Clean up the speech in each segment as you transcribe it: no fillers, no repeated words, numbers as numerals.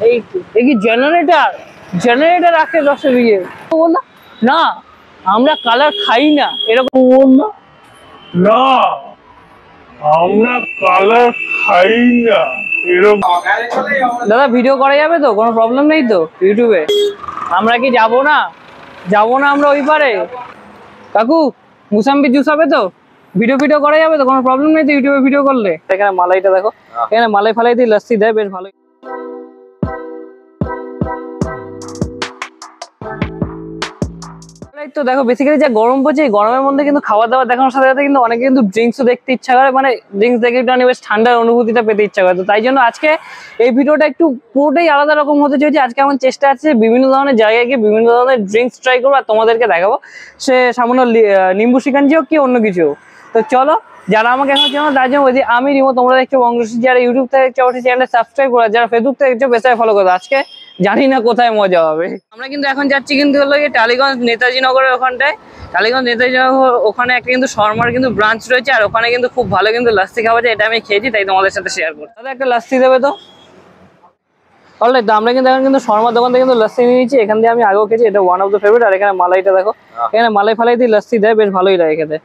এই কি generator generator রাখে 10 দিয়ে বল না আমরা কালার খাই না এরকম বল না না আমরা কালার খাই না এরকম। দাদা ভিডিও করা যাবে তো, কোনো প্রবলেম নেই তো ইউটিউবে? আমরা কি যাব না আমরা ওই পারে? কাকু মুসাম্বি জুস হবে তো? ভিডিও করা যাবে তো, কোনো প্রবলেম নেই তো ইউটিউবে ভিডিও করলে? এখানে মালাইটা দেখো, এখানে মালাই ফালাই দিয়ে লস্যি দেয়, বেশ ভালো। তো দেখো বেসিক্যালি যা গরম পড়ছে, এই গরমের মধ্যে কিন্তু খাওয়া দাওয়া দেখানোর সাথে সাথে কিন্তু অনেকে কিন্তু ড্রিঙ্কসও দেখতে ইচ্ছা করে, মানে ড্রিঙ্কস দেখে একটু বেশ ঠান্ডার অনুভূতিটা পেতে ইচ্ছা করে। তো তাই জন্য আজকে এই ভিডিওটা একটু পুরোটাই আলাদা রকম হতে চলেছে। আজকে আমার চেষ্টা আছে বিভিন্ন ধরনের জায়গায় গিয়ে বিভিন্ন ধরনের ড্রিঙ্কস ট্রাই করবো আর তোমাদেরকে দেখাবো, সে সামান্য নিম্বু শিকাঞ্জি হোক কি অন্য কিছু। তো চলো, যারা আমাকে এখন চেনো তার জন্য বলছি আমি রিমো, তোমরা দেখছো বঙ্গশ্রী, যারা ইউটিউব থেকে দেখছো অবশ্যই চ্যানেলটা সাবস্ক্রাইব করো, যারা ফেসবুক থেকে দেখছো বেশি ফলো করো। আজকে জানি না কোথায় মজা হবে। আমরা কিন্তু এখন যাচ্ছি কিন্তু হলো টালিগঞ্জ নেতাজি নগরের ওখানটায়। টালিগঞ্জ নেতাজি নগর ওখানে একটা কিন্তু শর্মার কিন্তু ব্রাঞ্চ রয়েছে, আর ওখানে কিন্তু খুব ভালো কিন্তু লাস্সি খাওয়া যায়। এটা আমি খেয়েছি, তাই তোমাদের সাথে শেয়ার করবো। তাহলে একটা লাস্সি দেবে তো? অলরাইট, তো আমরা কিন্তু এখন কিন্তু শর্মার দোকান থেকে কিন্তু লাস্সি নিয়ে নিচ্ছি। এখান দিয়ে আমি আগেও খেয়েছি, এটা ওয়ান অফ দ্য ফেভারিট। আর এখানে মালাইটা দেখো, এখানে মালাই ফালাই দিয়ে লাস্সি দেয়, বেশ ভালোই লাগে খেতে।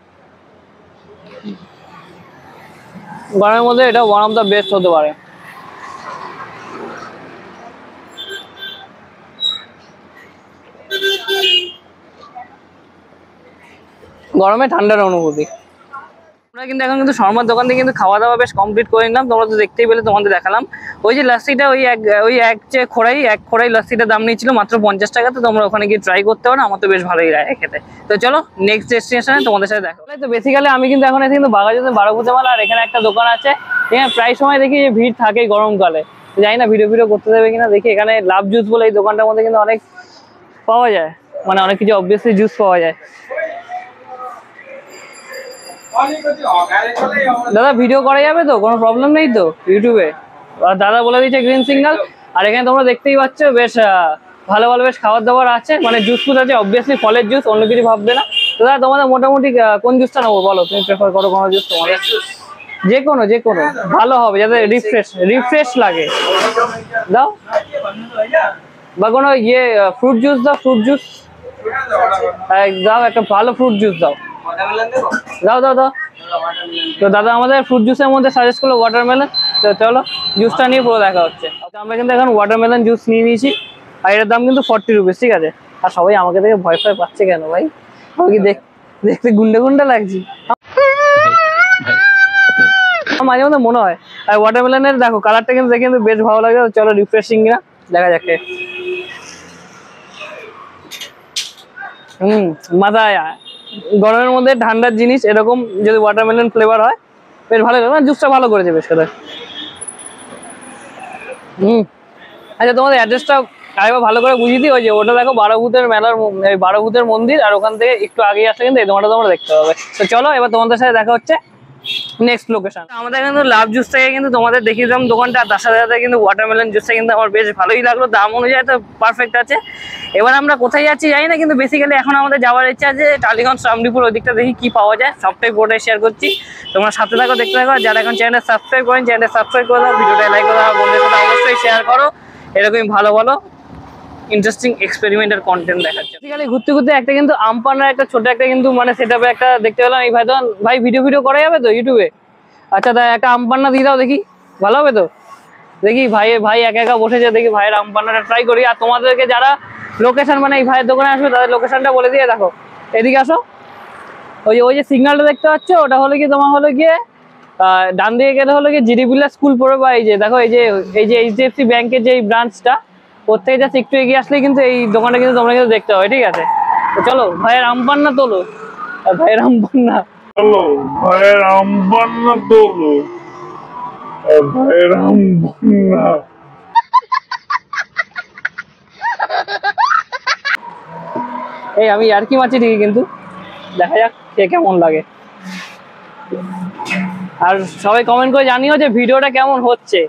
গরমের মধ্যে এটা ওয়ান অফ দ্য বেস্ট হতে পারে। গরমে ঠান্ডার অনুভূতি। আমরা কিন্তু এখন কিন্তু শর্মার দোকান থেকে কিন্তু খাওয়া দাওয়া বেশ কমপ্লিট করে নিলাম। তোমরা তো দেখতেই পেলে, তোমাদের দেখালাম। ওই যে লাস্সিটা, এক খোড়াই লাস্সিটার দাম নিয়েছিল মাত্র 50 টাকা। তো তোমরা ওখানে গিয়ে ট্রাই করতে পারো, আমার তো বেশ ভালোই লাগে খেতে। তো চলো নেক্সট ডেস্টিনেশনে তোমাদের সাথে দেখা। তো বেসিক্যালি আমি কিন্তু এখন এসে কিন্তু বাঘাযতীন 12 ভূতে মেলা, আর এখানে একটা দোকান আছে। এখানে প্রায় সময় দেখি যে ভিড় থাকে গরমকালে। জানি না ভিডিও করতে দেবে কিনা, দেখি। এখানে লাভ জুস বলে এই দোকানটার মধ্যে কিন্তু অনেক পাওয়া যায়, মানে অনেক কিছু অবভিয়াসলি জুস পাওয়া যায়। দাদা ভিডিও করা যাবে তো, কোনো প্রবলেম নেই তো ইউটিউবে? দাদা বলে দিচ্ছে গ্রিন সিগন্যাল। আর এখানে তোমরা দেখতেই পাচ্ছ বেশ ভালো ভালো বেশ খাবার দাবার আছে, মানে জুস ফুস আছে, অবভিয়াসলি ফলের জুস, অন্য কিছু ভাববে না। তো দাদা তোমাদের মোটামুটি কোন জুসটা নেবো বলো? তুমি প্রেফার করো কোনো জুস তোমাদের? যে কোনো ভালো হবে, যাতে রিফ্রেশ লাগে। দাও, বা কোনো ফ্রুট জুস দাও, ফ্রুট জুস দাও, একটা ভালো ফ্রুট জুস দাও। দাও। তো দাদা আমাদের ফ্রুট জুসের মধ্যে সাজেস্ট করলো ওয়াটারমেলন। তো চলো জুসটা নিয়ে পুরো দেখা হচ্ছে। আমরা কিন্তু এখন ওয়াটারমেলন জুস নিয়ে নিয়েছি, আর এটার দাম কিন্তু 40 রুপিস, ঠিক আছে? আর সবাই আমাকে দেখে ভয় পাচ্ছে কেন ভাই? আমি কি দেখতে গুন্ডা লাগছি? মাঝে মধ্যে মনে হয়। আর ওয়াটারমেলনের দেখো কালারটা কিন্তু দেখে কিন্তু বেশ ভালো লাগে। চলো রিফ্রেশিং না, দেখা যাক। মজা আয়। গরমের মধ্যে ঠান্ডার জিনিস এরকম যদি ওয়াটারমেলন ফ্লেভার হয় বেশ ভালো লাগে, মানে জুসটা ভালো করেছে বেশ করে। আচ্ছা, তোমাদের অ্যাড্রেসটা আরেকবার ভালো করে বুঝিয়ে দিই। ওই যে ওটা দেখো 12 ভূতের মেলার, 12 ভূতের মন্দির, আর ওখান থেকে একটু আগে আসলে কিন্তু এই দোকানটা তোমরা দেখতে পাবে। তো চলো এবার তোমাদের সাথে দেখা হচ্ছে নেক্সট লোকেশন। আমাদের কিন্তু লাভ জুস থেকে কিন্তু তোমাদের দেখিয়ে দিলাম দোকানটা, তার সাথে সাথে কিন্তু ওয়াটারমেলন জুসটা কিন্তু আমার বেশ ভালোই লাগলো, দাম অনুযায়ী তো পারফেক্ট আছে। এবার আমরা কোথায় যাচ্ছি জানি না, কিন্তু বেসিক্যালি এখন আমাদের যাওয়ার ইচ্ছা আছে টালিগঞ্জ রামডিপুর, ওই দিকটা দেখি কি পাওয়া যায়। সবটাই পুরোটাই শেয়ার করছি, তোমরা সাথে থাকো, দেখতে থাকো। যারা এখন চ্যানেলটা সাবস্ক্রাইব করেন, চ্যানেলটা সাবস্ক্রাইব করে দাও, ভিডিওটা লাইক করে দাও, বন্ধুদের সাথে অবশ্যই শেয়ার করো। এরকমই ভালো ইন্টারেস্টিং এক্সপেরিমেন্টাল কন্টেন্ট দেখাচ্ছে। বেসিক্যালি ঘুরতে একটা কিন্তু আমপানার একটা ছোট একটা কিন্তু মানে সেটআপে একটা দেখতে পেলাম। এই ভাই ভিডিও করা যাবে তো ইউটিউবে? আচ্ছা তাই একটা আমপান্না দিয়ে দাও দেখি, ভালো হবে তো? দেখি ভাই একা বসেছে, দেখি ভাইয়ের আমপান্নাটা ট্রাই করি। আর তোমাদেরকে যারা লোকেশন, মানে এই ভাইয়ের দোকানে আসবে তাদের লোকেশনটা বলে দিয়ে। দেখো এদিকে আসো, ওই যে সিগন্যালটা দেখতে পাচ্ছ, ওটা হলো কি তোমার হলো গিয়ে ডান দিকে গেলে হলো গিয়ে জিডিবিলা স্কুল পড়বে, বা এই যে দেখো এই যে HDFC ব্যাংকের যে ব্রাঞ্চটা, ওর থেকে জাস্ট একটু এগিয়ে আসলে কিন্তু এই দোকানটা কিন্তু তোমরা কিন্তু দেখতে হবে, ঠিক আছে? তো চলো ভাইয়ের আমপান্না তোলো, ভাইয়ের আমপান্না চলো ভাইয়ের আমপান্না তোলো, ভাইয়ের আমপান্না। এই আমি আর কি মারছি ঠিকই, কিন্তু দেখা যাক কে কেমন লাগে। আর সবাই কমেন্ট করে জানিও যে ভিডিওটা কেমন হচ্ছে।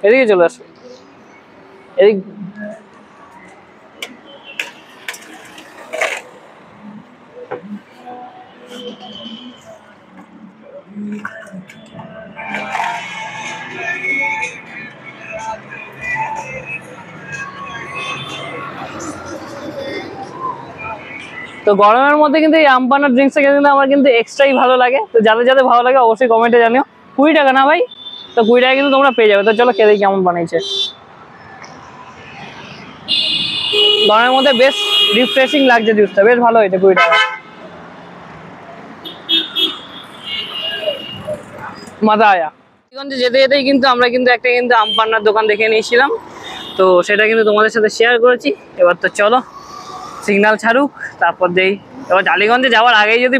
এদিকে চলে আসো। এই তো গরমের মধ্যে কিন্তু এই আমপান্না ড্রিঙ্কসটা কিন্তু আমার কিন্তু এক্সট্রাই ভালো লাগে। তো যাদের যাদের ভালো লাগে অবশ্যই কমেন্টে জানিও। 20 টাকা না ভাই? তো 20 টাকা কিন্তু তোমরা পেয়ে যাবে। তো চলো খেয়ে দেখি কেমন বানাইছে। গরমের মধ্যে বেশ রিফ্রেশিং লাগছে জুসটা, বেশ ভালো হয়েছে 20 টাকা। মজা আয়া। যেতে যেতেই কিন্তু আমরা কিন্তু একটা কিন্তু আমপান্নার দোকান দেখে নিয়েছিলাম, তো সেটা কিন্তু তোমাদের সাথে শেয়ার করেছি। এবার তো চলো সিগন্যাল ছাড়ুক তারপর দেই। এবার টালিগঞ্জে যাওয়ার আগেই যদি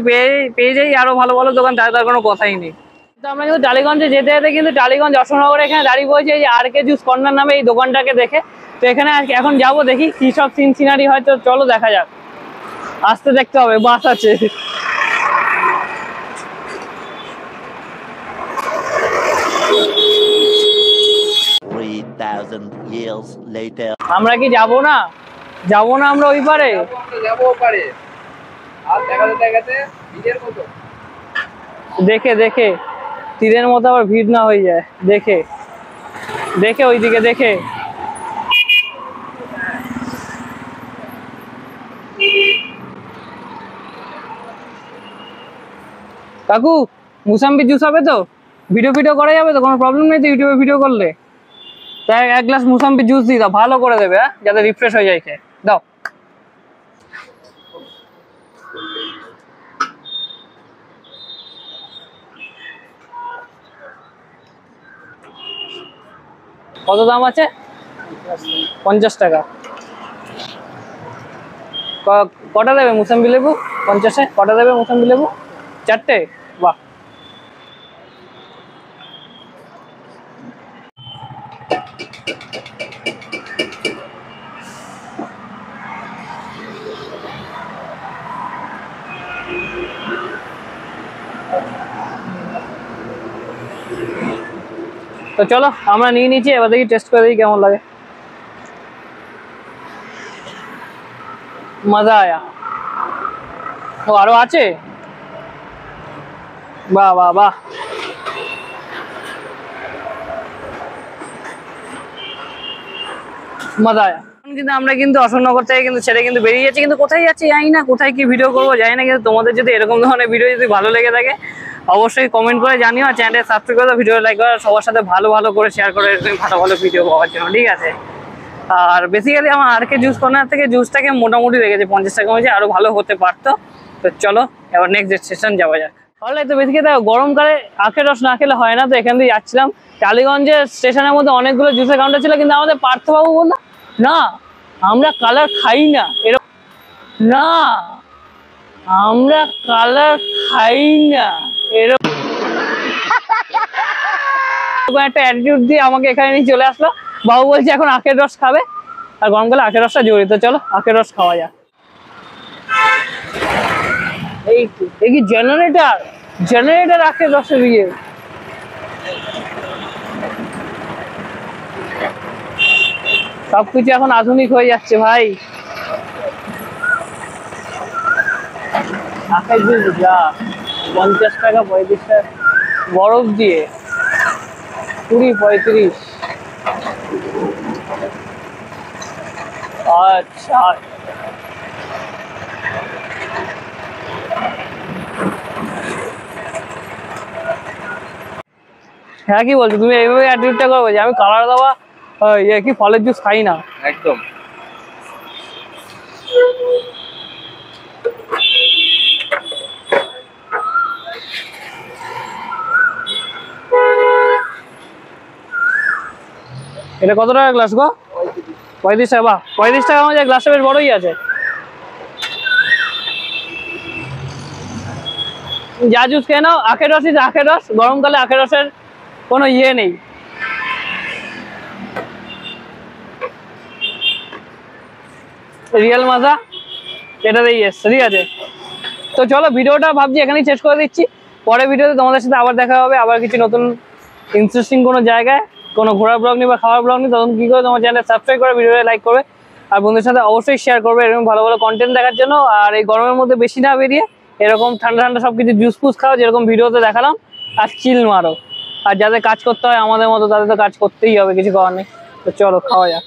পেয়ে যাই আরো ভালো ভালো দোকান, তার কোনো কথাই নেই। তো আমরা কিন্তু টালিগঞ্জে যেতে যেতে কিন্তু টালিগঞ্জ অশোকনগরে এখানে দাঁড়িয়ে পড়েছি এই যে আর.কে জুস কর্নার নামে এই দোকানটাকে দেখে। তো এখানে এখন যাব, দেখি কি সব সিন সিনারি হয়। তো চলো দেখা যাক, আসতে দেখতে হবে, বাস আছে। আমরা কি যাব না আমরা ওই পারে যাবো পারে। আর দেখাতে ভিড়ের মতো দেখে তীরের মতো আবার ভিড় না হয়ে যায়। দেখে ওইদিকে দেখে। কাকু মুসাম্বি জুস হবে তো? ভিডিও করা যাবে তো? কোনো প্রবলেম নেই তো ইউটিউবে ভিডিও করলে? তাই 1 গ্লাস মুসাম্বি জুস দিয়ে দাও, ভালো করে দেবে, হ্যাঁ, যাতে রিফ্রেশ হয়ে যায়। খেয়ে দাও। কত দাম আছে? 50 টাকা। কটা দেবে মুসাম্বি লেবু? 50-এ কটা দেবে মুসাম্বি লেবু? 4টে? বাহ। তো চলো আমরা নিয়ে নিচ্ছি, এবার দেখি টেস্ট করে দেখি কেমন লাগে। মজা আয়া। ও আরো আছে? বাহ বাহ বাহ। মজা আয়া। কিন্তু আমরা কিন্তু অশোকনগর থেকে কিন্তু ছেড়ে কিন্তু বেরিয়ে যাচ্ছি, কিন্তু কোথায় যাচ্ছি জানি না, কোথায় কি ভিডিও করবো জানি না। কিন্তু তোমাদের যদি এরকম ধরনের ভিডিও যদি ভালো লেগে থাকে অবশ্যই কমেন্ট করে জানিও, আর চ্যানেলটা সাবস্ক্রাইব করে ভিডিও লাইক করে সবার সাথে ভালো করে শেয়ার করে ভালো ভিডিও পাওয়ার জন্য, ঠিক আছে? আর বেসিক্যালি আমার আর.কে জুস কর্নার থেকে জুসটাকে মোটামুটি লেগেছে 50 টাকা হয়েছে, আরো ভালো হতে পারতো। তো চলো এবার নেক্সট স্টেশন যাওয়া যাক। তাহলে তো বেসিক্যালি দেখো গরমকালে আখের রস না খেলে হয় না। তো এখান দিয়ে যাচ্ছিলাম, টালিগঞ্জের স্টেশনের মধ্যে অনেকগুলো জুসের কাউন্টার ছিল, কিন্তু আমাদের পার্থবাবু বললো না আমরা কালার খাই না, এরকম না আমরা কালার খাই না, এরকম একটা অ্যাটিটিউড দিয়ে আমাকে এখানে নিয়ে চলে আসলো। বাবু বলছে এখন আখের রস খাবে, আর গরমকালে আখের রসটা জরুরি। তো চলো আখের রস খাওয়া যাক। এই কি জেনারেটর আখের রসে দিয়ে সবকিছু এখন আধুনিক হয়ে যাচ্ছে ভাই। আখের জুস যা 50 টাকা 35 টাকা, বরফ দিয়ে 20-35। আচ্ছা হ্যাঁ, কি বলছো তুমি? এইভাবে অ্যাটিটিউডটা করবে যে আমি কালার দেওয়া কি ফলের জুস খাই না? একদম। এটা কত টাকা গ্লাস গো? 35 টাকা। বাহ 35 টাকা মধ্যে গ্লাসটা বেশ বড়ই আছে। যা জুস খেয়ে নাও, আখের রস। গরমকালে আখের রসের কোনো ইয়ে নেই। রিয়েল মজা এটাতেই এসছে, ঠিক আছে? তো চলো ভিডিওটা ভাবছি এখানেই শেষ করে দিচ্ছি। পরে ভিডিওতে তোমাদের সাথে আবার দেখা হবে, আবার কিছু নতুন ইন্টারেস্টিং কোনো জায়গায়। কোনো ঘোরার ব্লগ নিই বা খাওয়ার ব্লগ নিই, তখন কি করে তোমার চ্যানেল সাবস্ক্রাইব করে ভিডিওটা লাইক করবে আর বন্ধুদের সাথে অবশ্যই শেয়ার করবে এরকম ভালো ভালো কন্টেন্ট দেখার জন্য। আর এই গরমের মধ্যে বেশি না বেরিয়ে এরকম ঠান্ডা ঠান্ডা সব কিছু জুস ফুস খাও যেরকম ভিডিওতে দেখালাম, আর চিল মারো। আর যাদের কাজ করতে হয় আমাদের মতো তাদের তো কাজ করতেই হবে, কিছু করার নেই। তো চলো খাওয়া যাক।